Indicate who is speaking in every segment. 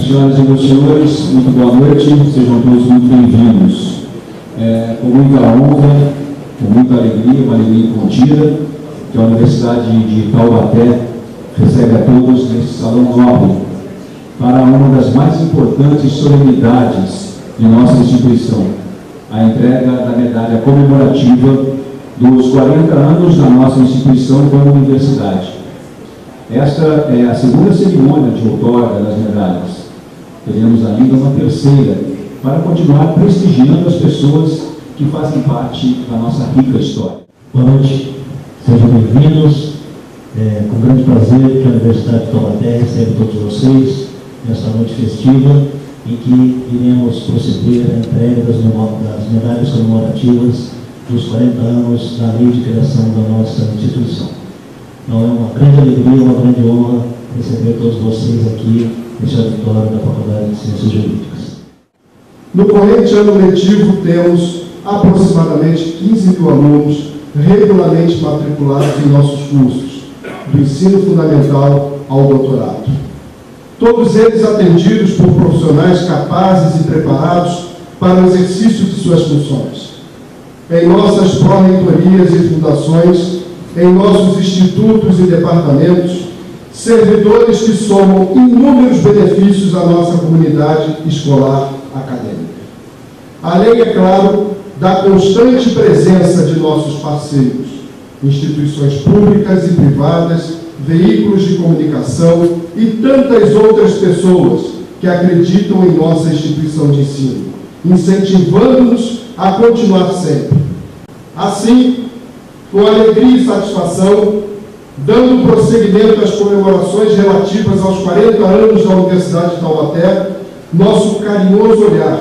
Speaker 1: Minhas senhoras e meus senhores, muito boa noite, sejam todos muito bem-vindos. Com muita honra, com muita alegria, uma alegria contida, que a Universidade de Taubaté recebe a todos nesse salão nobre para uma das mais importantes solenidades de nossa instituição, a entrega da medalha comemorativa dos 40 anos da nossa instituição como universidade. Esta é a segunda cerimônia de outorga das medalhas. Teremos ainda uma terceira, para continuar prestigiando as pessoas que fazem parte da nossa rica história.
Speaker 2: Boa noite, sejam bem-vindos. Com grande prazer que a Universidade de Taubaté recebe todos vocês nesta noite festiva, em que iremos proceder à entrega das medalhas comemorativas dos 40 anos da lei de criação da nossa instituição. Então é uma grande alegria, uma grande honra receber todos vocês aqui neste auditório da Faculdade de Ciências Jurídicas.
Speaker 3: No corrente ano letivo temos aproximadamente 15 mil alunos regularmente matriculados em nossos cursos, do ensino fundamental ao doutorado. Todos eles atendidos por profissionais capazes e preparados para o exercício de suas funções. Em nossas pró-reitorias e fundações, em nossos institutos e departamentos, servidores que somam inúmeros benefícios à nossa comunidade escolar acadêmica. Além, é claro, da constante presença de nossos parceiros, instituições públicas e privadas, veículos de comunicação e tantas outras pessoas que acreditam em nossa instituição de ensino, incentivando-nos a continuar sempre. Assim, com alegria e satisfação, dando prosseguimento às comemorações relativas aos 40 anos da Universidade de Taubaté, nosso carinhoso olhar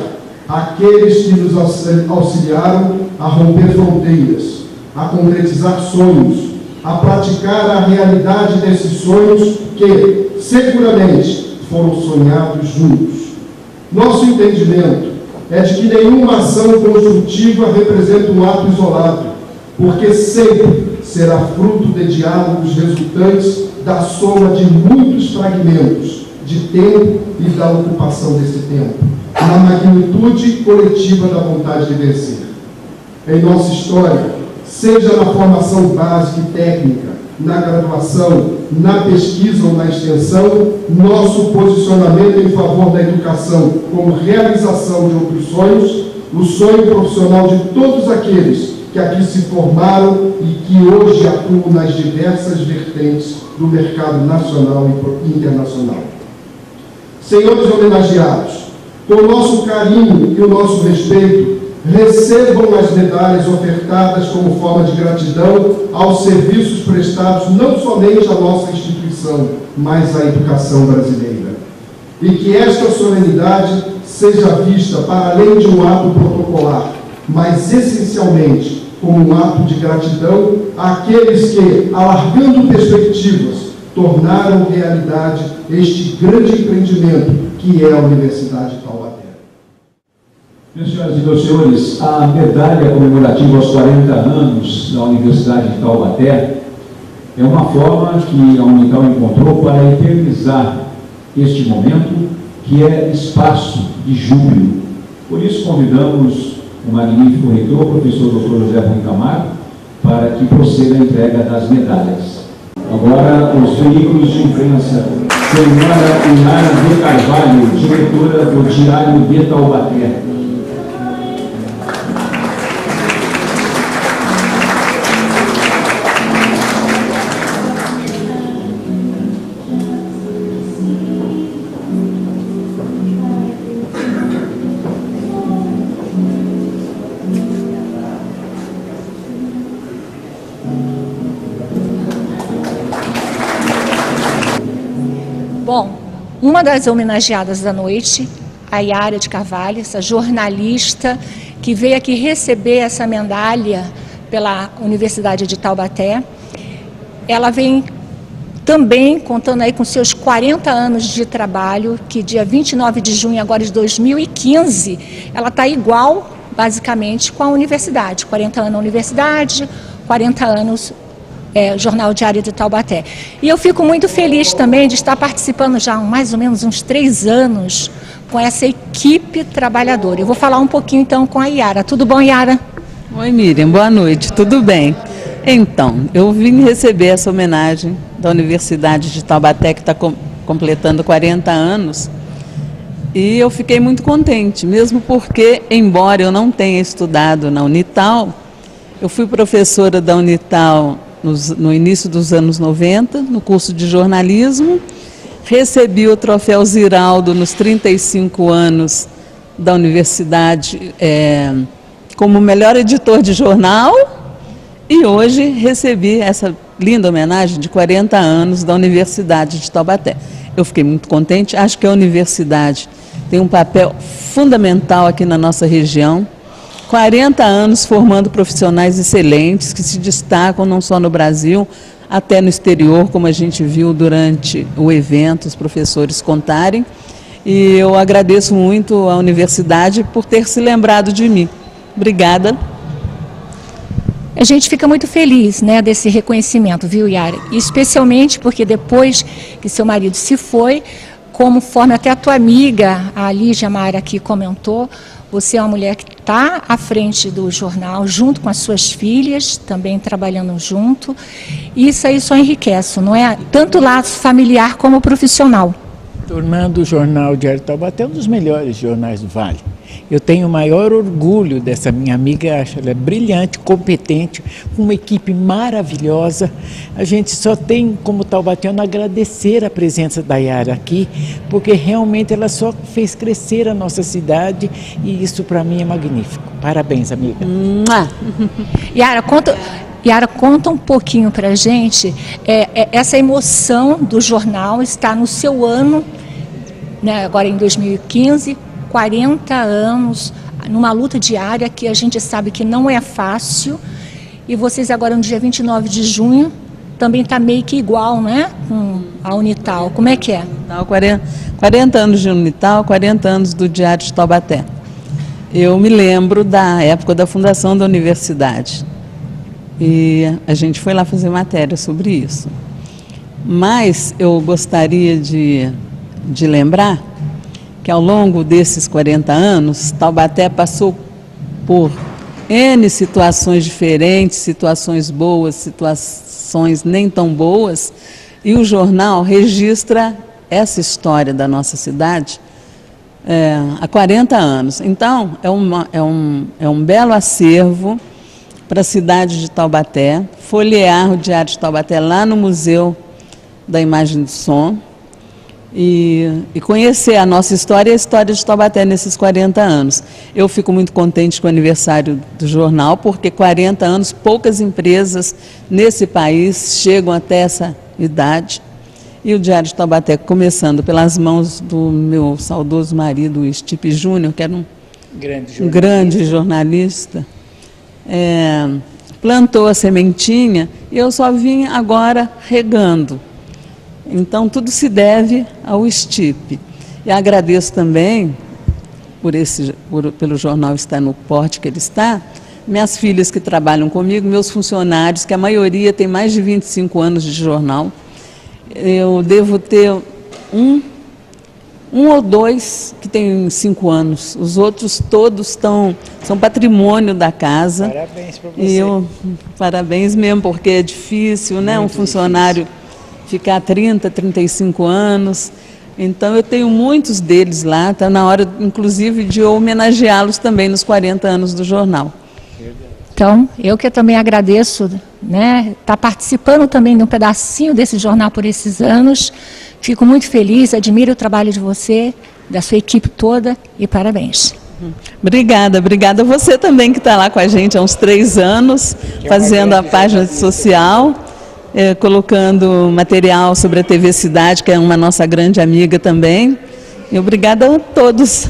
Speaker 3: àqueles que nos auxiliaram a romper fronteiras, a concretizar sonhos, a praticar a realidade desses sonhos que, seguramente, foram sonhados juntos. Nosso entendimento é de que nenhuma ação construtiva representa um ato isolado, porque sempre será fruto de diálogos resultantes da soma de muitos fragmentos de tempo e da ocupação desse tempo, na magnitude coletiva da vontade de vencer. Em nossa história, seja na formação básica e técnica, na graduação, na pesquisa ou na extensão, nosso posicionamento em favor da educação como realização de outros sonhos, o sonho profissional de todos aqueles que aqui se formaram e que hoje atuam nas diversas vertentes do mercado nacional e internacional. Senhores homenageados, com o nosso carinho e o nosso respeito, recebam as medalhas ofertadas como forma de gratidão aos serviços prestados não somente à nossa instituição, mas à educação brasileira. E que esta solenidade seja vista para além de um ato protocolar, mas essencialmente como um ato de gratidão àqueles que, alargando perspectivas, tornaram realidade este grande empreendimento que é a Universidade de Taubaté.
Speaker 1: Minhas senhoras e meus senhores, a medalha comemorativa aos 40 anos da Universidade de Taubaté é uma forma que a Unital encontrou para eternizar este momento, que é espaço de júbilo. Por isso convidamos o magnífico reitor, professor Dr. José Rui Camargo, para que proceda a entrega das medalhas. Agora, os veículos de imprensa. Senhora Inara de Carvalho, diretora do Diário de Taubaté.
Speaker 4: Bom, uma das homenageadas da noite, a Yara de Carvalho, essa jornalista que veio aqui receber essa medalha pela Universidade de Taubaté, ela vem também contando aí com seus 40 anos de trabalho, que dia 29 de junho agora de 2015, ela está igual, basicamente, com a universidade. 40 anos na universidade, 40 anos Jornal Diário de Taubaté. E eu fico muito feliz também de estar participando já há mais ou menos uns 3 anos com essa equipe trabalhadora. Eu vou falar um pouquinho então com a Yara. Tudo bom, Yara?
Speaker 5: Oi, Miriam, boa noite, tudo bem? Então, eu vim receber essa homenagem da Universidade de Taubaté, que está completando 40 anos, e eu fiquei muito contente, mesmo porque, embora eu não tenha estudado na Unital, eu fui professora da Unital no início dos anos 90, no curso de jornalismo, recebi o troféu Ziraldo nos 35 anos da universidade como melhor editor de jornal, e hoje recebi essa linda homenagem de 40 anos da Universidade de Taubaté. Eu fiquei muito contente, acho que a universidade tem um papel fundamental aqui na nossa região. 40 anos formando profissionais excelentes que se destacam não só no Brasil, até no exterior, como a gente viu durante o evento, os professores contarem. E eu agradeço muito à universidade por ter se lembrado de mim. Obrigada.
Speaker 4: A gente fica muito feliz, né, desse reconhecimento, viu, Yara? Especialmente porque depois que seu marido se foi, conforme até a tua amiga, a Lígia Mara, aqui comentou, você é uma mulher que está à frente do jornal, junto com as suas filhas, também trabalhando junto. E isso aí só enriquece, não é? Tanto o laço familiar como profissional.
Speaker 6: Tornando o Jornal Diário de Taubaté um dos melhores jornais do Vale. Eu tenho o maior orgulho dessa minha amiga, acho ela brilhante, competente, com uma equipe maravilhosa. A gente só tem, como taubateano, agradecer a presença da Yara aqui, porque realmente ela só fez crescer a nossa cidade e isso para mim é magnífico. Parabéns, amiga.
Speaker 4: Yara, conta um pouquinho para a gente, essa emoção do jornal está no seu ano, né, agora em 2015, 40 anos, numa luta diária que a gente sabe que não é fácil, e vocês agora no dia 29 de junho, também está meio que igual, né, com a Unital. Como é que é?
Speaker 5: 40 anos de Unital, 40 anos do Diário de Taubaté. Eu me lembro da época da fundação da universidade. E a gente foi lá fazer matéria sobre isso. Mas eu gostaria de lembrar que ao longo desses 40 anos, Taubaté passou por N situações diferentes, situações boas, situações nem tão boas, e o jornal registra essa história da nossa cidade há 40 anos. Então, é um belo acervo para a cidade de Taubaté, folhear o Diário de Taubaté lá no Museu da Imagem do Som e conhecer a nossa história e a história de Taubaté nesses 40 anos. Eu fico muito contente com o aniversário do jornal, porque 40 anos, poucas empresas nesse país chegam até essa idade. E o Diário de Taubaté, começando pelas mãos do meu saudoso marido, Stipe Júnior, que era um grande jornalista, plantou a sementinha e eu só vim agora regando. Então, tudo se deve ao Stipe. E agradeço também, pelo jornal estar no porte que ele está, minhas filhas que trabalham comigo, meus funcionários, que a maioria tem mais de 25 anos de jornal. Eu devo ter um ou dois que tem 5 anos. Os outros todos são patrimônio da casa.
Speaker 6: Parabéns para você.
Speaker 5: E parabéns mesmo, porque é difícil, né? Um funcionário ficar 30, 35 anos. Então, eu tenho muitos deles lá, está na hora, inclusive, de homenageá-los também nos 40 anos do jornal.
Speaker 4: Então, eu que também agradeço, né, estar participando também de um pedacinho desse jornal por esses anos. Fico muito feliz, admiro o trabalho de você, da sua equipe toda, e parabéns.
Speaker 5: Obrigada a você também que está lá com a gente há uns 3 anos, fazendo a página social, colocando material sobre a TV Cidade, que é uma nossa grande amiga também. E obrigada a todos.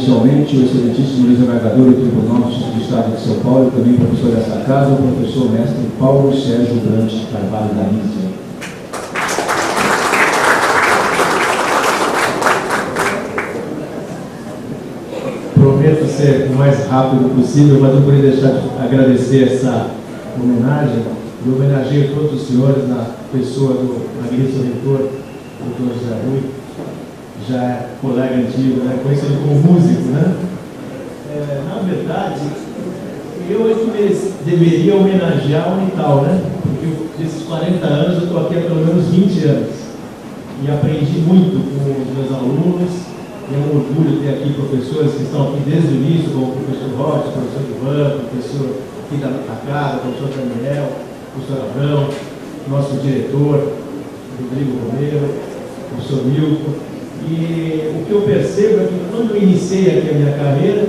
Speaker 1: inicialmente o excelentíssimo desembargador do Tribunal de Justiça do Estado de São Paulo e também professor dessa casa, o professor mestre Paulo Sérgio Brant Carvalho da Nícia.
Speaker 7: Prometo ser o mais rápido possível, mas não poderia deixar de agradecer essa homenagem. Eu homenageio todos os senhores na pessoa do magnífico reitor, Dr. José Rui, já é colega antigo, né? Conhecido como músico, né? Na verdade, eu deveria homenagear o Unital, né? Porque desses 40 anos eu estou aqui há pelo menos 20 anos e aprendi muito com os meus alunos. É um orgulho ter aqui professores que estão aqui desde o início, como o professor Rocha, o professor Ivan, o professor aqui da casa, o professor Daniel, o professor Abrão, nosso diretor, Rodrigo Romero, o professor Milton. E o que eu percebo é que quando eu iniciei aqui a minha carreira,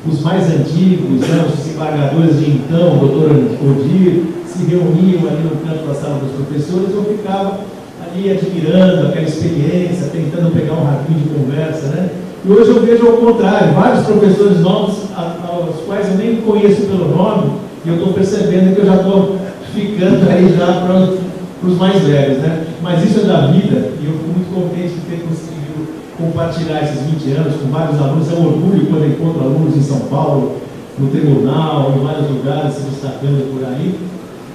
Speaker 7: os mais antigos, né, os desembargadores de então, o doutor Odir, se reuniam ali no canto da sala dos professores, eu ficava ali admirando aquela experiência, tentando pegar um rabinho de conversa, né? E hoje eu vejo ao contrário, vários professores novos, aos quais eu nem conheço pelo nome, e eu estou percebendo que eu já estou ficando aí já para os mais velhos, né? Mas isso é da vida, e eu fico muito contente de ter conseguido compartilhar esses 20 anos com vários alunos. É um orgulho quando eu encontro alunos em São Paulo, no tribunal, em vários lugares, se destacando por aí,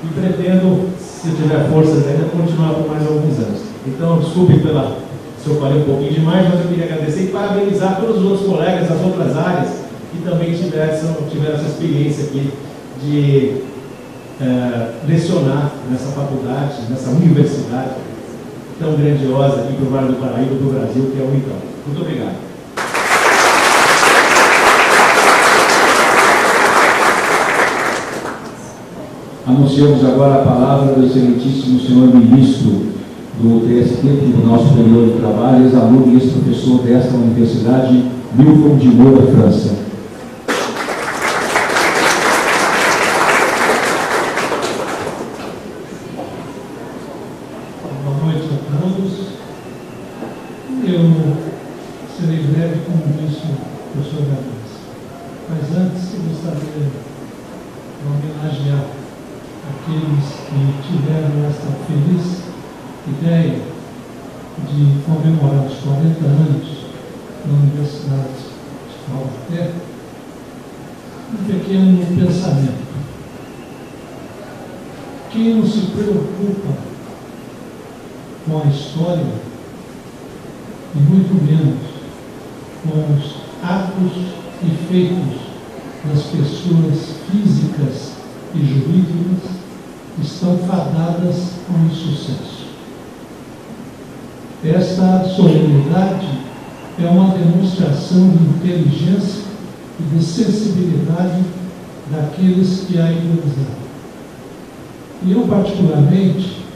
Speaker 7: e pretendo, se eu tiver forças ainda, continuar por mais alguns anos. Então, desculpe se eu falei um pouquinho demais, mas eu queria agradecer e parabenizar todos os outros colegas das outras áreas que também tiveram essa experiência aqui de lecionar nessa faculdade, nessa universidade tão grandiosa aqui para o Vale do Paraíba, do Brasil, que é o Unital. Muito obrigado.
Speaker 1: Anunciamos agora a palavra do excelentíssimo senhor ministro do TST, Tribunal Superior do Trabalho, ex-aluno e ex-professor desta universidade, Milton de Moura, França.
Speaker 8: Boa noite a todos. Eu serei breve, como disse o professor Gabriel. Mas antes, eu gostaria de homenagear aqueles que tiveram essa feliz ideia de comemorar os 40 anos da Universidade de Taubaté, um pequeno pensamento. Quem não se preocupa com a história, e muito menos com os atos e feitos das pessoas físicas e jurídicas, estão fadadas ao insucesso. Esta solenidade é uma demonstração de inteligência e de sensibilidade daqueles que a idealizaram. E eu, particularmente,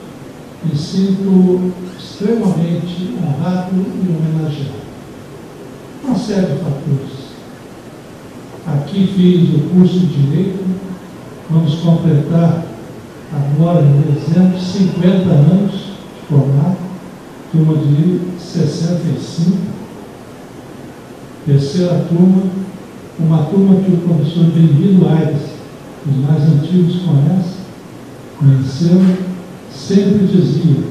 Speaker 8: me sinto extremamente honrado e homenageado. Uma série de fatores. Aqui fiz o curso de Direito, vamos completar agora em dezembro 50 anos de formado, turma de 65, terceira turma, uma turma que o professor Benvino Aires, os mais antigos conheceu, sempre dizia: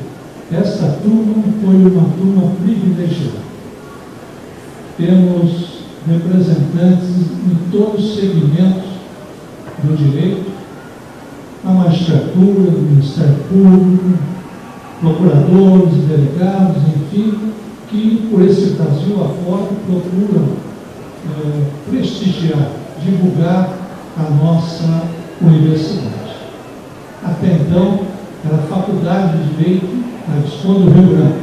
Speaker 8: esta turma foi uma turma privilegiada. Temos representantes em todos os segmentos do direito, na magistratura, no Ministério Público, procuradores, delegados, enfim, que por esse Brasil afora procuram prestigiar, divulgar a nossa universidade. Até então, era a Faculdade de Direito na Visconde do Rio Branco.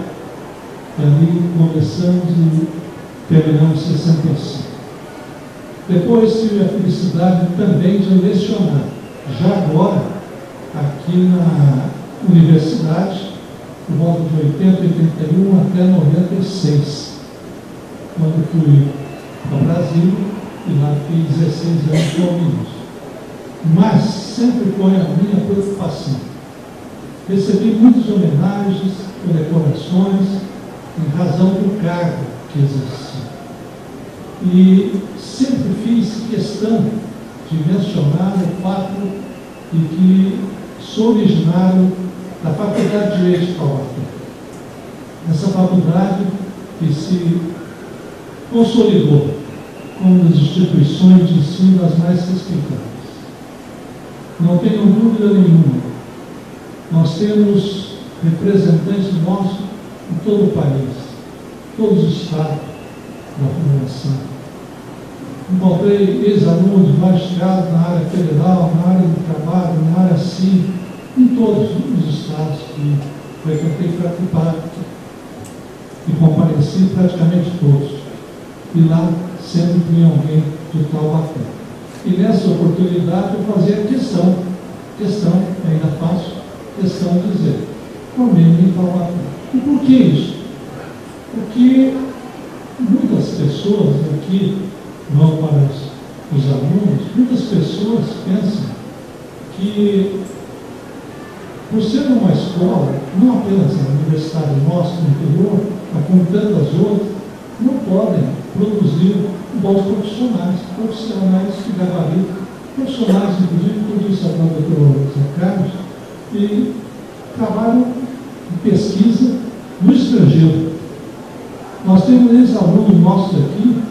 Speaker 8: E ali começamos e terminamos em 65. Depois tive a felicidade também de lecionar, já agora, aqui na universidade, por volta de 80, 81 até 96, quando fui para o Brasil e lá fiquei 16 anos como ministro. Mas sempre foi a minha preocupação. Recebi muitas homenagens, condecorações, em razão do cargo que exerci. e sempre fiz questão de mencionar o fato de que sou originário da Faculdade de Direito de Taubaté. Essa faculdade que se consolidou como uma das instituições de ensino das mais respeitadas. Não tenho dúvida nenhuma, nós temos representantes nossos em todo o país, todos os estados da Fundação. Encontrei ex-alunos de vários casos na área federal, na área do trabalho, na área civil, em todos os estados que frequentei e compareci praticamente todos. E lá sempre tinha alguém de Taubaté. E nessa oportunidade eu fazia questão, ainda faço questão de dizer, formei em Taubaté. E por que isso? Porque muitas pessoas aqui vão para os alunos, muitas pessoas pensam que, por ser uma escola, não apenas a universidade nossa no interior, mas como tantas outras, não podem produzir bons profissionais de gabarito, profissionais, inclusive, como disse agora o doutor Zé Carlos, e trabalham em pesquisa no estrangeiro. Nós temos ex-alunos nossos aqui,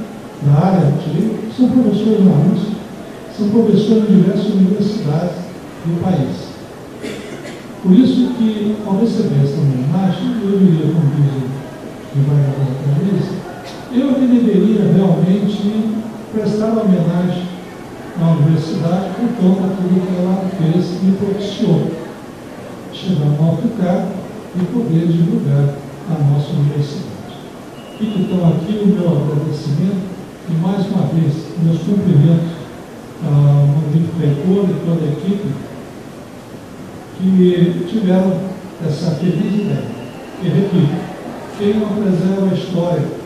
Speaker 8: da área de direito, que são professores na Rússia, são professores de diversas universidades do país. Por isso que, ao receber esta homenagem, eu diria, como diz o desembargador, eu deveria realmente prestar homenagem à universidade por conta daquilo que ela fez e me propiciou. Chegar a um alto cargo e poder divulgar a nossa universidade. Fica então aqui o meu agradecimento e, mais uma vez, meus cumprimentos ao magnífico reitor e toda a equipe que tiveram essa feliz ideia. E repito, quem não preserva a história,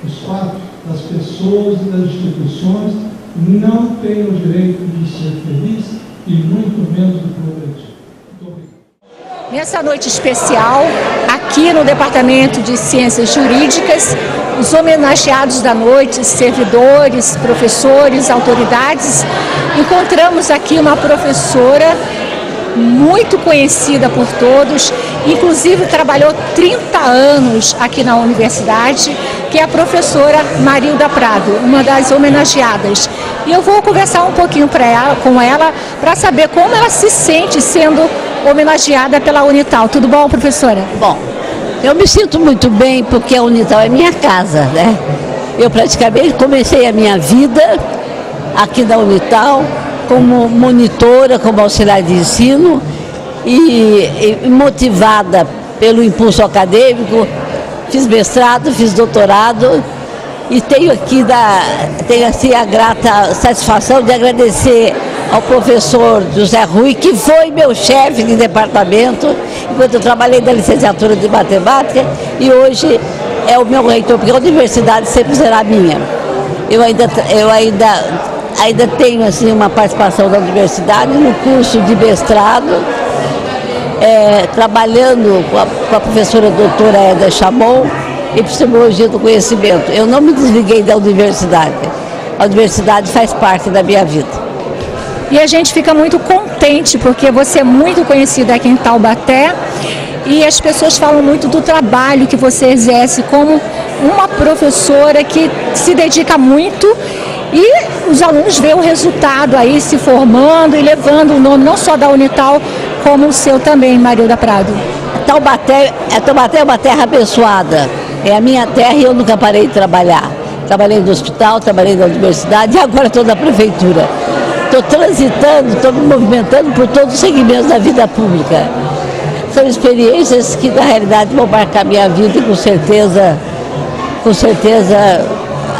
Speaker 8: os fatos das pessoas e das instituições não tem o direito de ser feliz e muito menos de progredir. Muito obrigado.
Speaker 4: Nessa noite especial, aqui no Departamento de Ciências Jurídicas, os homenageados da noite, servidores, professores, autoridades, encontramos aqui uma professora muito conhecida por todos, inclusive trabalhou 30 anos aqui na universidade, que é a professora Marilda Prado, uma das homenageadas. E eu vou conversar um pouquinho com ela para saber como ela se sente sendo homenageada pela Unital. Tudo bom, professora?
Speaker 9: Bom, eu me sinto muito bem porque a Unital é minha casa, né? Eu praticamente comecei a minha vida aqui na Unital, como monitora, como auxiliar de ensino e motivada pelo impulso acadêmico, fiz mestrado, fiz doutorado e tenho assim a grata satisfação de agradecer ao professor José Rui, que foi meu chefe de departamento, enquanto eu trabalhei na licenciatura de matemática e hoje é o meu reitor, porque a universidade sempre será minha. Eu ainda tenho assim, uma participação da universidade no curso de mestrado, trabalhando com a professora doutora Eda Chamon, epistemologia do conhecimento. Eu não me desliguei da universidade. A universidade faz parte da minha vida.
Speaker 4: E a gente fica muito contente, porque você é muito conhecida aqui em Taubaté e as pessoas falam muito do trabalho que você exerce como uma professora que se dedica muito e os alunos veem o resultado aí se formando e levando o nome não só da Unital, como o seu também, Marilda Prado.
Speaker 9: Taubaté é uma terra abençoada, é a minha terra e eu nunca parei de trabalhar. Trabalhei no hospital, trabalhei na universidade e agora estou na prefeitura. Estou transitando, estou me movimentando por todos os segmentos da vida pública. São experiências que na realidade vão marcar minha vida e com certeza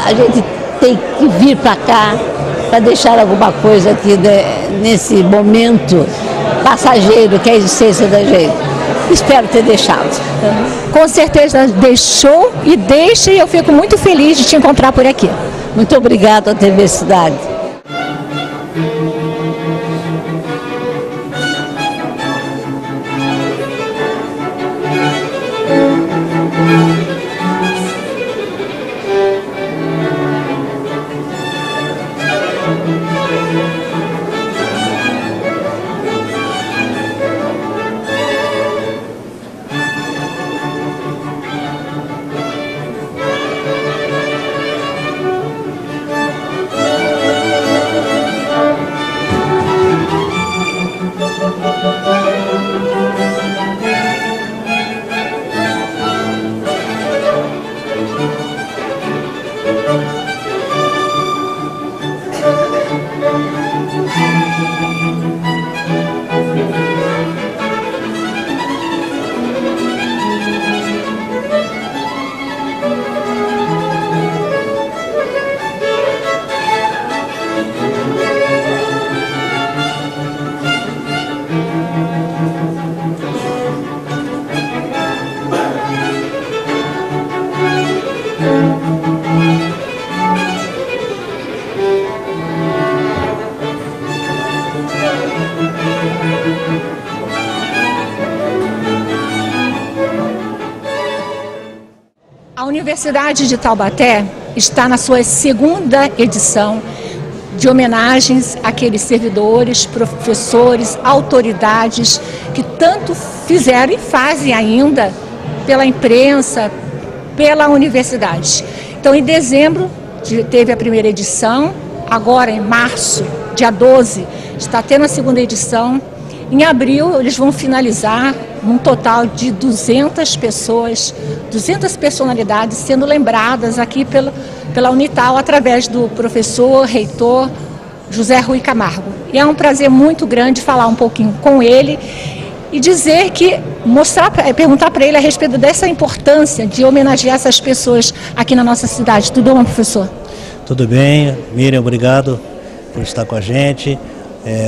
Speaker 9: a gente tem que vir para cá para deixar alguma coisa aqui nesse momento passageiro que é a existência da gente. Espero ter deixado.
Speaker 4: Com certeza deixou e deixa, e eu fico muito feliz de te encontrar por aqui.
Speaker 9: Muito obrigada à TV Cidade.
Speaker 4: Universidade de Taubaté está na sua segunda edição de homenagens àqueles servidores, professores, autoridades que tanto fizeram e fazem ainda pela imprensa, pela universidade. Então, em dezembro, teve a primeira edição, agora em março, dia 12, está tendo a segunda edição. Em abril, eles vão finalizar um total de 200 pessoas, 200 personalidades sendo lembradas aqui pela Unital através do professor, reitor José Rui Camargo. E é um prazer muito grande falar um pouquinho com ele e dizer que, perguntar para ele a respeito dessa importância de homenagear essas pessoas aqui na nossa cidade. Tudo bom, professor?
Speaker 10: Tudo bem, Miriam, obrigado por estar com a gente.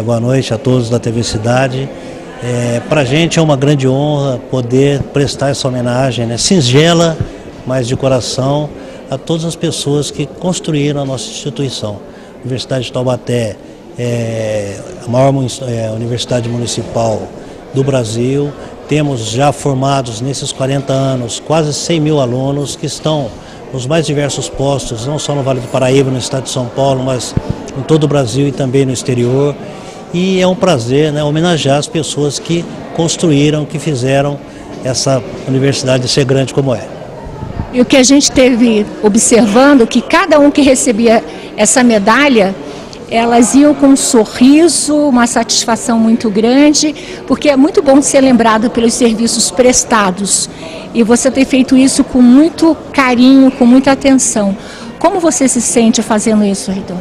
Speaker 10: Boa noite a todos da TV Cidade. Para a gente é uma grande honra poder prestar essa homenagem, né, singela, mas de coração, a todas as pessoas que construíram a nossa instituição. A Universidade de Taubaté é a maior universidade municipal do Brasil. Temos já formados nesses 40 anos quase 100 mil alunos que estão nos mais diversos postos, não só no Vale do Paraíba, no estado de São Paulo, mas em todo o Brasil e também no exterior. E é um prazer, né, homenagear as pessoas que construíram, que fizeram essa universidade ser grande como é.
Speaker 4: E o que a gente teve observando, que cada um que recebia essa medalha, elas iam com um sorriso, uma satisfação muito grande, porque é muito bom ser lembrado pelos serviços prestados. E você tem feito isso com muito carinho, com muita atenção. Como você se sente fazendo isso, reitor?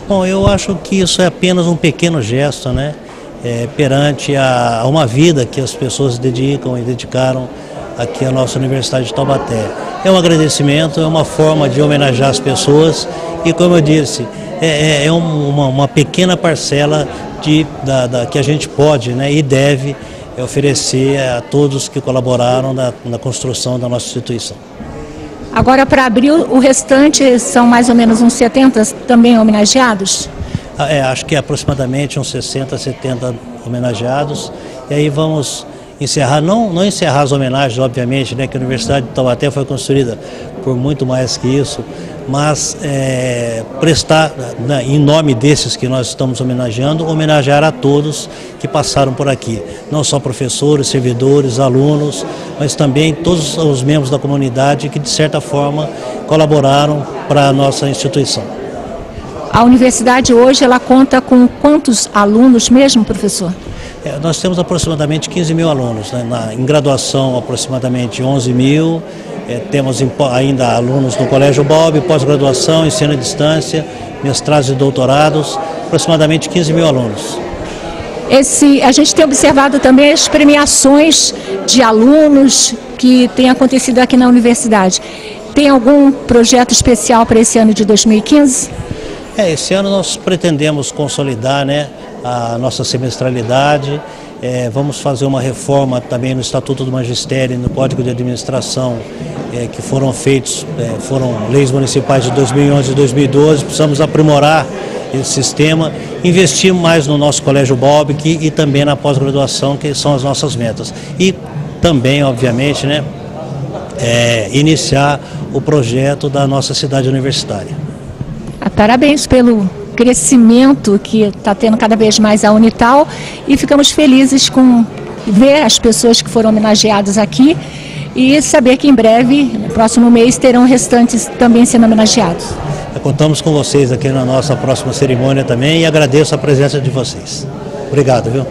Speaker 10: Bom, eu acho que isso é apenas um pequeno gesto, né? Perante a uma vida que as pessoas dedicam e dedicaram aqui à nossa Universidade de Taubaté. É um agradecimento, é uma forma de homenagear as pessoas e, como eu disse, é uma pequena parcela que a gente pode, né, e deve oferecer a todos que colaboraram na construção da nossa instituição.
Speaker 4: Agora, para abril, o restante são mais ou menos uns 70 também homenageados?
Speaker 10: Acho que aproximadamente uns 60, 70 homenageados. E aí vamos encerrar, não encerrar as homenagens, obviamente, né, que a Universidade de Taubaté foi construída por muito mais que isso, mas prestar, né, em nome desses que nós estamos homenageando, homenagear a todos que passaram por aqui. Não só professores, servidores, alunos, mas também todos os membros da comunidade que, de certa forma, colaboraram para a nossa instituição.
Speaker 4: A universidade hoje, ela conta com quantos alunos mesmo, professor?
Speaker 10: Nós temos aproximadamente 15 mil alunos, né? Em graduação aproximadamente 11 mil, temos ainda alunos no Colégio Bob, pós-graduação, ensino à distância, mestrados e doutorados, aproximadamente 15 mil alunos.
Speaker 4: A gente tem observado também as premiações de alunos que têm acontecido aqui na universidade. Tem algum projeto especial para esse ano de 2015?
Speaker 10: Esse ano nós pretendemos consolidar, né, a nossa semestralidade. Vamos fazer uma reforma também no Estatuto do Magistério e no Código de Administração, que foram feitos, foram leis municipais de 2011 e 2012, precisamos aprimorar esse sistema, investir mais no nosso Colégio Bob e também na pós-graduação, que são as nossas metas. E também, obviamente, né, iniciar o projeto da nossa cidade universitária.
Speaker 4: Parabéns pelo crescimento que está tendo cada vez mais a Unital e ficamos felizes com ver as pessoas que foram homenageadas aqui e saber que em breve, no próximo mês, terão restantes também sendo homenageados.
Speaker 10: Contamos com vocês aqui na nossa próxima cerimônia também e agradeço a presença de vocês. Obrigado, viu?